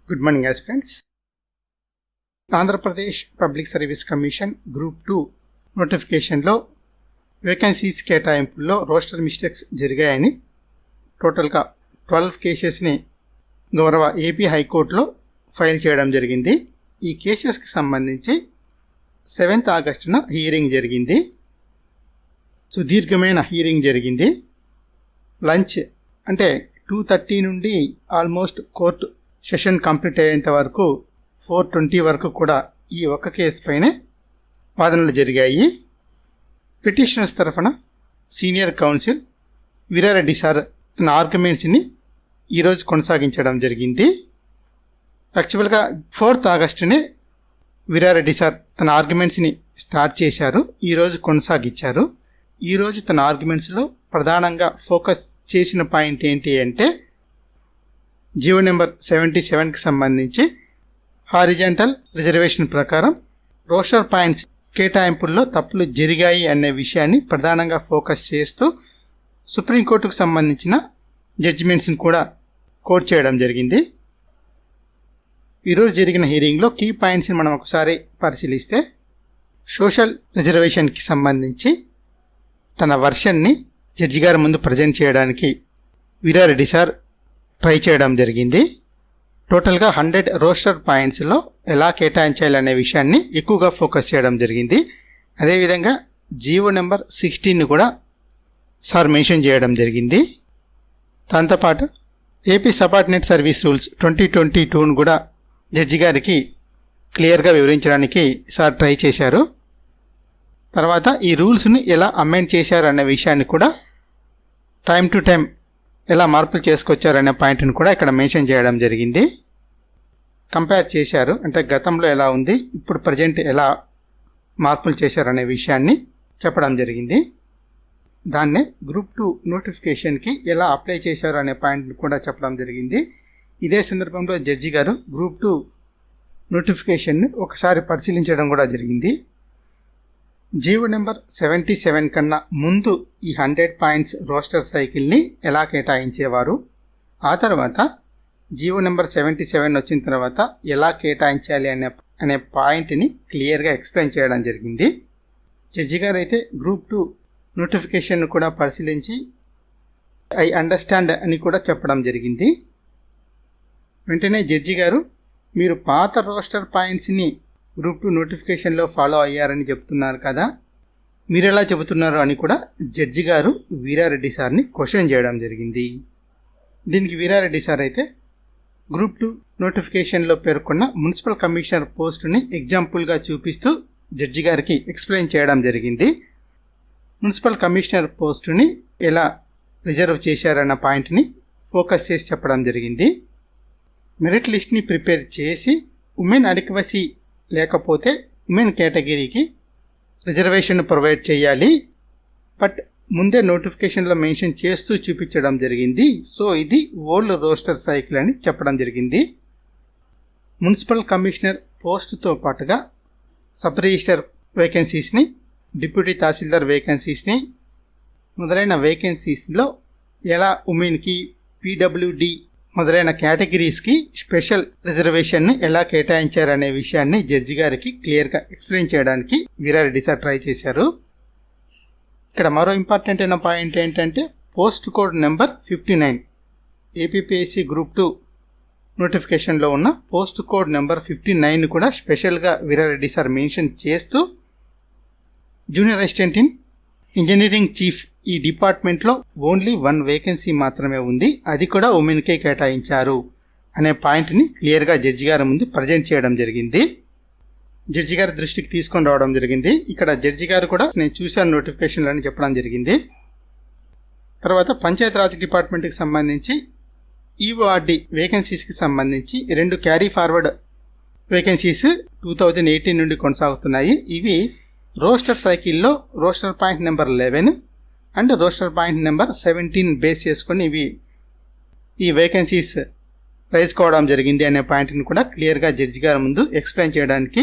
Good morning aspirants. Andhra Pradesh public service commission group 2 నోటిఫికేషన్లో vacancies కేటాయింపుల్లో roster mistakes జరిగాయని టోటల్గా 12 కేసెస్ని గౌరవ ఏపీ హైకోర్టులో ఫైల్ చేయడం జరిగింది. ఈ కేసెస్కి సంబంధించి 7th ఆగస్టున హియరింగ్ జరిగింది. సుదీర్ఘమైన హియరింగ్ జరిగింది. లంచ్ అంటే 2:30 నుండి ఆల్మోస్ట్ కోర్టు సెషన్ కంప్లీట్ అయ్యేంత వరకు 4:20 వరకు కూడా ఈ ఒక్క కేసు పైనే వాదనలు జరిగాయి. పిటిషనర్స్ తరఫున సీనియర్ కౌన్సిల్ వీరారెడ్డి సార్ తన ఆర్గ్యుమెంట్స్ని ఈరోజు కొనసాగించడం జరిగింది. యాక్చువల్గా 4th ఆగస్టునే వీరారెడ్డి సార్ తన ఆర్గ్యుమెంట్స్ని స్టార్ట్ చేశారు, ఈరోజు కొనసాగించారు. ఈరోజు తన ఆర్గ్యుమెంట్స్లో ప్రధానంగా ఫోకస్ చేసిన పాయింట్ ఏంటి అంటే జీవో నెంబర్ 77కి సంబంధించి హారిజాంటల్ రిజర్వేషన్ ప్రకారం రోస్టర్ పాయింట్స్ కేటాయింపుల్లో తప్పులు జరిగాయి అనే విషయాన్ని ప్రధానంగా ఫోకస్ చేస్తూ సుప్రీంకోర్టుకు సంబంధించిన జడ్జిమెంట్స్ని కూడా కోట్ చేయడం జరిగింది. ఈరోజు జరిగిన హియరింగ్లో కీ పాయింట్స్ని మనం ఒకసారి పరిశీలిస్తే సోషల్ రిజర్వేషన్కి సంబంధించి తన వర్షన్ని జడ్జి గారి ముందు ప్రజెంట్ చేయడానికి వీరారెడ్డి సార్ ట్రై చేయడం జరిగింది. టోటల్గా 100 రోస్టర్ పాయింట్స్లో ఎలా కేటాయించాలనే విషయాన్ని ఎక్కువగా ఫోకస్ చేయడం జరిగింది. అదేవిధంగా జీవో నెంబర్ 16ని కూడా సార్ మెన్షన్ చేయడం జరిగింది. దాంతోపాటు ఏపీ సబార్డినేట్ సర్వీస్ రూల్స్ 2022ను కూడా జడ్జి గారికి క్లియర్గా వివరించడానికి సార్ ట్రై చేశారు. తర్వాత ఈ రూల్స్ని ఎలా అమెండ్ చేశారు అనే విషయాన్ని కూడా టైం టు టైం ఎలా మార్పులు చేసుకొచ్చారనే పాయింట్ని కూడా ఇక్కడ మెన్షన్ చేయడం జరిగింది. కంపేర్ చేశారు, అంటే గతంలో ఎలా ఉంది, ఇప్పుడు ప్రజెంట్ ఎలా మార్పులు చేశారనే విషయాన్ని చెప్పడం జరిగింది. దాన్నే గ్రూప్ 2 నోటిఫికేషన్కి ఎలా అప్లై చేశారు అనే పాయింట్ని కూడా చెప్పడం జరిగింది. ఇదే సందర్భంలో జడ్జి గారు గ్రూప్ 2 నోటిఫికేషన్ని ఒకసారి పరిశీలించడం కూడా జరిగింది. జీవో నెంబర్ 77 కన్నా ముందు ఈ 100 పాయింట్స్ రోస్టర్ సైకిల్ని ఎలా కేటాయించేవారు, ఆ తర్వాత జీవో నెంబర్ 77 వచ్చిన తర్వాత ఎలా కేటాయించాలి అనే పాయింట్ని క్లియర్గా ఎక్స్ప్లెయిన్ చేయడం జరిగింది. జడ్జి గారు అయితే గ్రూప్ 2 నోటిఫికేషన్ను కూడా పరిశీలించి ఐ అండర్స్టాండ్ అని కూడా చెప్పడం జరిగింది. వెంటనే జడ్జి గారు మీరు పాత రోస్టర్ పాయింట్స్ని గ్రూప్ 2 నోటిఫికేషన్లో ఫాలో అయ్యారని చెప్తున్నారు కదా, మీరు ఎలా చెబుతున్నారు అని కూడా జడ్జి గారు వీరారెడ్డి సార్ని క్వశ్చన్ చేయడం జరిగింది. దీనికి వీరారెడ్డి సార్ అయితే గ్రూప్ 2 నోటిఫికేషన్లో పేర్కొన్న మున్సిపల్ కమిషనర్ పోస్టుని ఎగ్జాంపుల్గా చూపిస్తూ జడ్జి గారికి ఎక్స్ప్లెయిన్ చేయడం జరిగింది. మున్సిపల్ కమిషనర్ పోస్టుని ఎలా రిజర్వ్ చేశారన్న పాయింట్ని ఫోకస్ చేసి చెప్పడం జరిగింది. మెరిట్ లిస్ట్ని ప్రిపేర్ చేసి ఉమెన్ అడిక్వసీ లేకపోతే ఉమెన్ కేటగిరీకి రిజర్వేషన్ ప్రొవైడ్ చేయాలి, బట్ ముందే నోటిఫికేషన్లో మెన్షన్ చేస్తూ చూపించడం జరిగింది. సో ఇది ఓల్డ్ రోస్టర్ సైకిల్ అని చెప్పడం జరిగింది. మున్సిపల్ కమిషనర్ పోస్టుతో పాటుగా సబ్ రిజిస్టర్ వేకెన్సీస్ని, డిప్యూటీ తహసీల్దార్ వేకెన్సీస్ని మొదలైన వేకెన్సీస్లో ఎలా ఉమెన్కి, పీడబ్ల్యూడి మొదలైన కేటగిరీస్కి స్పెషల్ రిజర్వేషన్ని ఎలా కేటాయించారనే విషయాన్ని జడ్జి గారికి క్లియర్గా ఎక్స్ప్లెయిన్ చేయడానికి వీరారెడ్డి సార్ ట్రై చేశారు. ఇక్కడ మరో ఇంపార్టెంట్ అయిన పాయింట్ ఏంటంటే post code number 59 APPSC group 2 నోటిఫికేషన్లో ఉన్న పోస్ట్ కోడ్ నెంబర్ 59 కూడా స్పెషల్గా వీరారెడ్డి సార్ మెన్షన్ చేస్తూ junior assistant in engineering chief ఈ డిపార్ట్మెంట్లో ఓన్లీ 1 వేకెన్సీ మాత్రమే ఉంది, అది కూడా ఉమెన్కే కేటాయించారు అనే పాయింట్ని క్లియర్గా జడ్జి గారి ముందు ప్రజెంట్ చేయడం జరిగింది. జడ్జి గారి దృష్టికి తీసుకొని రావడం జరిగింది. ఇక్కడ జడ్జి గారు కూడా నేను చూశాను నోటిఫికేషన్లు అని చెప్పడం జరిగింది. తర్వాత పంచాయతీరాజ్ డిపార్ట్మెంట్కి సంబంధించి ఈఓఆర్డి వేకెన్సీస్కి సంబంధించి 2 క్యారీ ఫార్వర్డ్ వేకెన్సీస్ 2018 నుండి కొనసాగుతున్నాయి. ఇవి రోస్టర్ సైకిల్లో roster point number 11 and roster point number 17 base చేసుకొని ఇవి ఈ వేకెన్సీస్ రైజ్ కావడం జరిగింది అనే పాయింట్ని కూడా క్లియర్గా జడ్జి గారి ముందు ఎక్స్ప్లెయిన్ చేయడానికి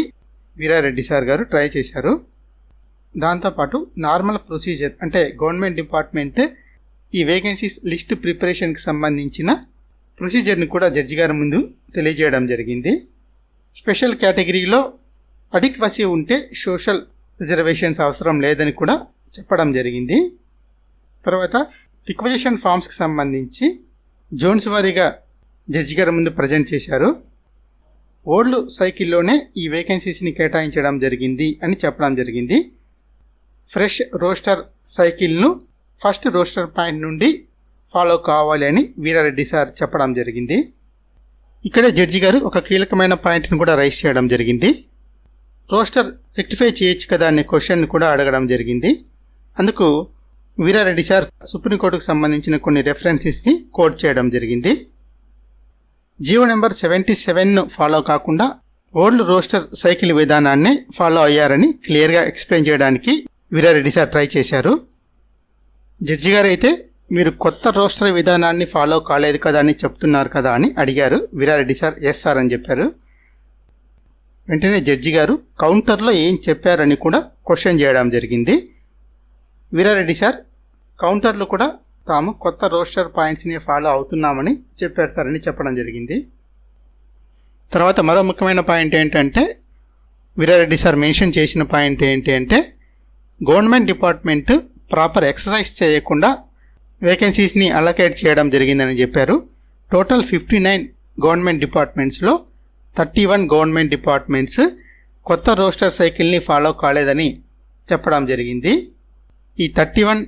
వీరారెడ్డి సార్ గారు ట్రై చేశారు. దాంతోపాటు నార్మల్ ప్రొసీజర్ అంటే గవర్నమెంట్ డిపార్ట్మెంట్ ఈ వేకెన్సీస్ లిస్ట్ ప్రిపరేషన్కి సంబంధించిన ప్రొసీజర్ని కూడా జడ్జి గారి ముందు తెలియజేయడం జరిగింది. స్పెషల్ కేటగిరీలో అడిక్వసీ ఉంటే సోషల్ రిజర్వేషన్స్ అవసరం లేదని కూడా చెప్పడం జరిగింది. తర్వాత రిక్వజిషన్ ఫామ్స్కి సంబంధించి జోన్స్ వారీగా జడ్జి గారి ముందు ప్రజెంట్ చేశారు. ఓల్డ్ సైకిల్లోనే ఈ వేకెన్సీస్ని కేటాయించడం జరిగింది అని చెప్పడం జరిగింది. ఫ్రెష్ రోస్టర్ సైకిల్ను ఫస్ట్ రోస్టర్ పాయింట్ నుండి ఫాలో కావాలి అని వీరారెడ్డి సార్ చెప్పడం జరిగింది. ఇక్కడే జడ్జి గారు ఒక కీలకమైన పాయింట్ని కూడా రైజ్ చేయడం జరిగింది. రోస్టర్ రెక్టిఫై చేయొచ్చు కదా అనే క్వశ్చన్ కూడా అడగడం జరిగింది. అందుకు వీరారెడ్డి సార్ సుప్రీంకోర్టుకు సంబంధించిన కొన్ని రెఫరెన్సెస్ని కోట్ చేయడం జరిగింది. జీవో నెంబర్ 77ను ఫాలో కాకుండా ఓల్డ్ రోస్టర్ సైకిల్ విధానాన్ని ఫాలో అయ్యారని క్లియర్గా ఎక్స్ప్లెయిన్ చేయడానికి వీరారెడ్డి సార్ ట్రై చేశారు. జడ్జి గారు అయితే మీరు కొత్త రోస్టర్ విధానాన్ని ఫాలో కాలేదు కదా అని చెప్తున్నారు కదా అని అడిగారు. వీరారెడ్డి సార్ ఎస్ సార్ అని చెప్పారు. వెంటనే జడ్జి గారు కౌంటర్లో ఏం చెప్పారని కూడా క్వశ్చన్ చేయడం జరిగింది. వీరారెడ్డి సార్ కౌంటర్లో కూడా తాము కొత్త రోస్టర్ పాయింట్స్ని ఫాలో అవుతున్నామని చెప్పారు సార్ అని చెప్పడం జరిగింది. తర్వాత మరో ముఖ్యమైన పాయింట్ ఏంటంటే వీరారెడ్డి సార్ మెన్షన్ చేసిన పాయింట్ ఏంటి అంటే గవర్నమెంట్ డిపార్ట్మెంట్ ప్రాపర్ ఎక్సర్సైజ్ చేయకుండా వేకెన్సీస్ని అలొకేట్ చేయడం జరిగిందని చెప్పారు. టోటల్ 59 గవర్నమెంట్ డిపార్ట్మెంట్స్లో 31 గవర్నమెంట్ డిపార్ట్మెంట్స్ కొత్త రోస్టర్ సైకిల్ని ఫాలో కాలేదని చెప్పడం జరిగింది. ఈ 31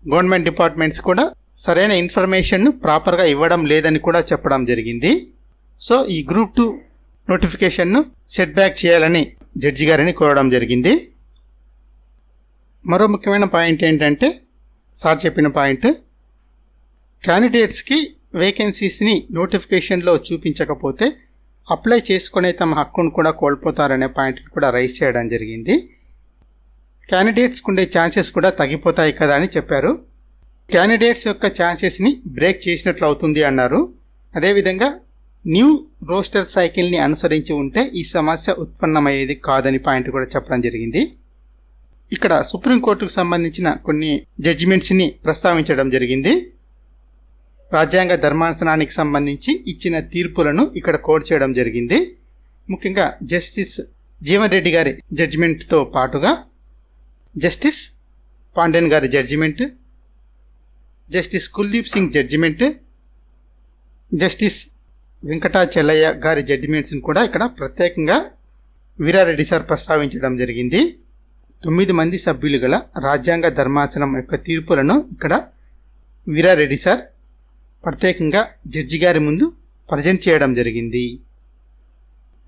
గవర్నమెంట్ డిపార్ట్మెంట్స్ కూడా సరైన ఇన్ఫర్మేషన్ను ప్రాపర్గా ఇవ్వడం లేదని కూడా చెప్పడం జరిగింది. సో ఈ గ్రూప్ 2 నోటిఫికేషన్ను సెట్ బ్యాక్ చేయాలని జడ్జి గారిని కోరడం జరిగింది. మరో ముఖ్యమైన పాయింట్ ఏంటంటే సార్ చెప్పిన పాయింట్ క్యాండిడేట్స్కి వేకెన్సీస్ని నోటిఫికేషన్లో చూపించకపోతే అప్లై చేసుకునే తమ హక్కును కూడా కోల్పోతారనే పాయింట్ని కూడా రైజ్ చేయడం జరిగింది. క్యాండిడేట్స్కి ఉండే ఛాన్సెస్ కూడా తగ్గిపోతాయి కదా అని చెప్పారు. క్యాండిడేట్స్ యొక్క ఛాన్సెస్ని బ్రేక్ చేసినట్లు అవుతుంది అన్నారు. అదేవిధంగా న్యూ రోస్టర్ సైకిల్ని అనుసరించి ఉంటే ఈ సమస్య ఉత్పన్నమయ్యేది కాదని పాయింట్ కూడా చెప్పడం జరిగింది. ఇక్కడ సుప్రీంకోర్టుకు సంబంధించిన కొన్ని జడ్జిమెంట్స్ని ప్రస్తావించడం జరిగింది. రాజ్యాంగ ధర్మాసనానికి సంబంధించి ఇచ్చిన తీర్పులను ఇక్కడ కోట్ చేయడం జరిగింది. ముఖ్యంగా జస్టిస్ జీవన్ రెడ్డి గారి జడ్జిమెంట్తో పాటుగా జస్టిస్ పాండెన్ గారి judgment, justice Kuldip Singh judgment, justice Venkatachaliah గారి జడ్జిమెంట్స్ని కూడా ఇక్కడ ప్రత్యేకంగా వీరారెడ్డి సార్ ప్రస్తావించడం జరిగింది. 9 మంది సభ్యులు గల రాజ్యాంగ ధర్మాసనం యొక్క తీర్పులను ఇక్కడ వీరారెడ్డి సార్ ప్రత్యేకంగా జడ్జి గారి ముందు ప్రజెంట్ చేయడం జరిగింది.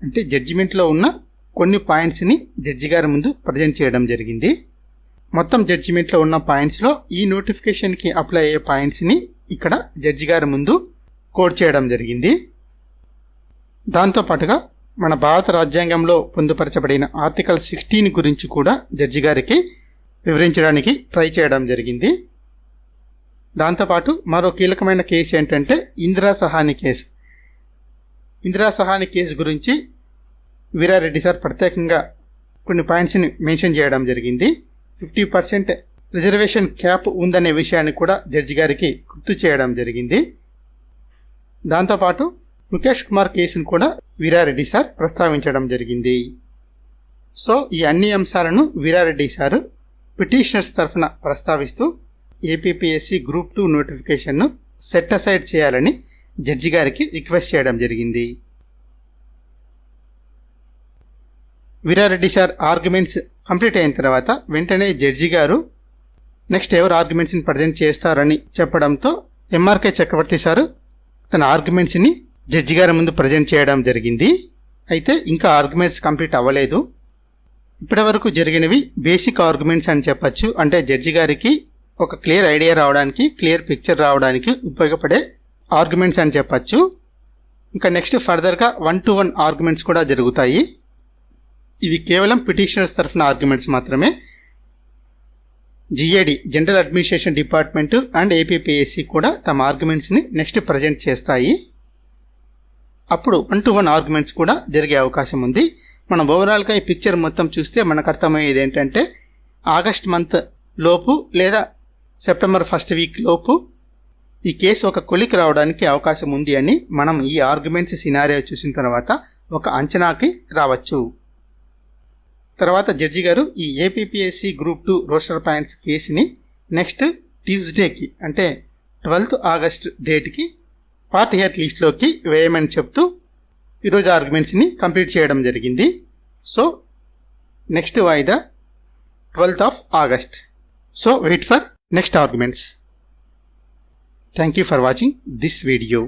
అంటే జడ్జిమెంట్లో ఉన్న కొన్ని పాయింట్స్ని జడ్జి గారి ముందు ప్రజెంట్ చేయడం జరిగింది. మొత్తం జడ్జిమెంట్లో ఉన్న పాయింట్స్లో ఈ నోటిఫికేషన్కి అప్లై అయ్యే పాయింట్స్ని ఇక్కడ జడ్జి గారి ముందు కోట్ చేయడం జరిగింది. దాంతోపాటుగా మన భారత రాజ్యాంగంలో పొందుపరచబడిన ఆర్టికల్ 16 గురించి కూడా జడ్జి గారికి వివరించడానికి ట్రై చేయడం జరిగింది. దాంతోపాటు మరో కీలకమైన కేసు ఏంటంటే ఇందిరా సహాని కేసు. ఇందిరా సహాని కేసు గురించి వీరారెడ్డి సార్ ప్రత్యేకంగా కొన్ని పాయింట్స్ని మెన్షన్ చేయడం జరిగింది. 50% రిజర్వేషన్ క్యాప్ ఉందనే విషయాన్ని కూడా జడ్జి గారికి గుర్తు చేయడం జరిగింది. దాంతోపాటు ముఖేష్ కుమార్ కేసును కూడా వీరారెడ్డి సార్ ప్రస్తావించడం జరిగింది. సో ఈ అన్ని అంశాలను వీరారెడ్డి సారు పిటిషనర్స్ తరఫున ప్రస్తావిస్తూ ఏపీపీఎస్సీ గ్రూప్ 2 నోటిఫికేషన్ను సెట్ అసైడ్ చేయాలని జడ్జి గారికి రిక్వెస్ట్ చేయడం జరిగింది. వీరారెడ్డి సార్ ఆర్గ్యుమెంట్స్ కంప్లీట్ అయిన తర్వాత వెంటనే జడ్జి గారు నెక్స్ట్ ఎవరు ఆర్గ్యుమెంట్స్ని ప్రజెంట్ చేస్తారని చెప్పడంతో ఎంఆర్కే చక్రవర్తి సారు తన ఆర్గ్యుమెంట్స్ని జడ్జి గారి ముందు ప్రజెంట్ చేయడం జరిగింది. అయితే ఇంకా ఆర్గ్యుమెంట్స్ కంప్లీట్ అవ్వలేదు. ఇప్పటివరకు జరిగినవి బేసిక్ ఆర్గ్యుమెంట్స్ అని చెప్పచ్చు. అంటే జడ్జి గారికి ఒక క్లియర్ ఐడియా రావడానికి, క్లియర్ పిక్చర్ రావడానికి ఉపయోగపడే ఆర్గ్యుమెంట్స్ అని చెప్పచ్చు. ఇంకా నెక్స్ట్ ఫర్దర్గా 1-to-1 ఆర్గ్యుమెంట్స్ కూడా జరుగుతాయి. ఇవి కేవలం పిటిషనర్స్ తరఫున ఆర్గ్యుమెంట్స్ మాత్రమే. GAD general administration department and APPSC కూడా తమ ఆర్గ్యుమెంట్స్ని నెక్స్ట్ ప్రజెంట్ చేస్తాయి. అప్పుడు 1-to-1 ఆర్గ్యుమెంట్స్ కూడా జరిగే అవకాశం ఉంది. మనం ఓవరాల్గా ఈ పిక్చర్ మొత్తం చూస్తే మనకు అర్థమయ్యేది ఏంటంటే ఆగస్ట్ మంత్ లోపు లేదా సెప్టెంబర్ 1st వీక్ లోపు ఈ కేసు ఒక కొలికి రావడానికి అవకాశం ఉంది అని మనం ఈ ఆర్గ్యుమెంట్స్ సినారియో చూసిన తర్వాత ఒక అంచనాకి రావచ్చు. తర్వాత జడ్జి గారు ఈ ఏపీపీఎస్సీ గ్రూప్ 2 రోస్టర్ పాయింట్స్ కేసుని నెక్స్ట్ ట్యూస్డేకి అంటే 12th ఆగస్ట్ డేట్కి పార్ట్ హియర్ లిస్ట్లోకి వేయమని చెప్తూ ఈరోజు ఆర్గ్యుమెంట్స్ని కంప్లీట్ చేయడం జరిగింది. సో నెక్స్ట్ వాయిదా 12th August. So wait for next arguments. Thank you for watching this video.